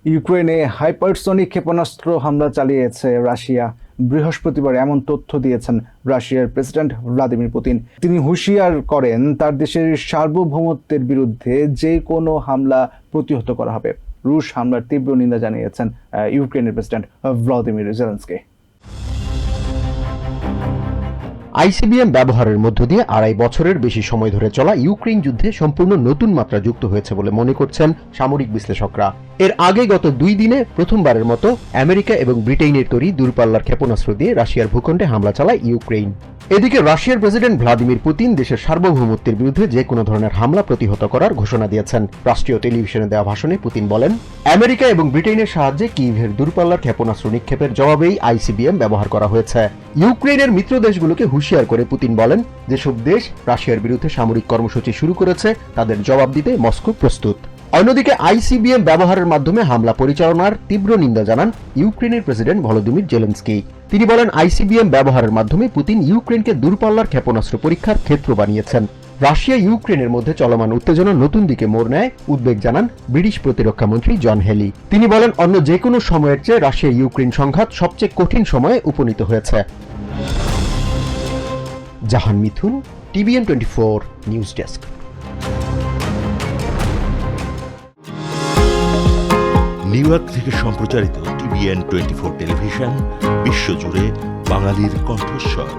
ইউক্রেনে হাইপারসনিক ক্ষেপণাস্ত্র হামলা চালিয়েছে রাশিয়া। বৃহস্পতিবার এমন তথ্য দিয়েছেন রাশিয়ার প্রেসিডেন্ট ভ্লাদিমির পুতিন। তিনি হুঁশিয়ার করেন তার দেশের সার্বভৌমত্বের বিরুদ্ধে যে কোনো হামলা প্রতিহত করা হবে। রুশ হামলার তীব্র নিন্দা জানিয়েছেন ইউক্রেনের প্রেসিডেন্ট ভ্লাদিমির জেলেনস্কি। আইসিবিএম ব্যবহারের মধ্য দিয়ে ২.৫ বছরের বেশি সময় ধরে চলা ইউক্রেন যুদ্ধে সম্পূর্ণ নতুন মাত্রা যুক্ত হয়েছে বলে মনে করছেন সামরিক বিশ্লেষকরা। এর আগে গত ২ দিনে প্রথমবারের মতো আমেরিকা এবং ব্রিটেনের তৈরি দূরপাল্লার ক্ষেপণাস্ত্র দিয়ে রাশিয়ার ভূখণ্ডে হামলা চালায় ইউক্রেন। এদিকে রাশিয়ার প্রেসিডেন্ট ভ্লাদিমির পুতিন দেশের সার্বভৌমত্বের বিরুদ্ধে যে কোনো ধরনের হামলা প্রতিহত করার ঘোষণা দিয়েছেন। রাষ্ট্রীয় টেলিভিশনে দেওয়া ভাষণে পুতিন বলেন, আমেরিকা এবং ব্রিটেনের সাহায্যে কিয়েভের দূরপাল্লার ক্ষেপণাস্ত্র নিক্ষেপের জবাবেই আইসিবিএম ব্যবহার করা হয়েছে। ইউক্রেনের মিত্র দেশগুলোকে হুঁশিয়ার করে পুতিন বলেন, যেসব দেশ রাশিয়ার বিরুদ্ধে সামরিক কর্মসূচি শুরু করেছে তাদের জবাব দিতে মস্কো প্রস্তুত। অন্যদিকে আইসিবিএম ব্যবহারের মাধ্যমে হামলা পরিচালনার তীব্র নিন্দা জানান ইউক্রেনের প্রেসিডেন্ট ভলোদিমির জেলেনস্কি। তিনি বলেন, আইসিবিএম ব্যবহারের মাধ্যমে পুতিন ইউক্রেনকে দূরপাল্লার ক্ষেপণাস্ত্র পরীক্ষার ক্ষেত্র বানিয়েছেন। রাশিয়া ইউক্রেনের মধ্যে চলমান উত্তেজনা নতুন দিকে মোড় নেয় উদ্বেগ জানান ব্রিটিশ প্রতিরক্ষা মন্ত্রী জন হেলি। তিনি বলেন, অন্য যে কোনো সময়ের চেয়ে রাশিয়া ইউক্রেন সংঘাত সবচেয়ে কঠিন সময়ে উপনীত হয়েছে। Jahan Mithun, TVN 24 news desk. New York থেকে সম্প্রচারিত টিভিএন 24 টেলিভিশন বিশ্বজুড়ে বাঙালির কণ্ঠস্বর।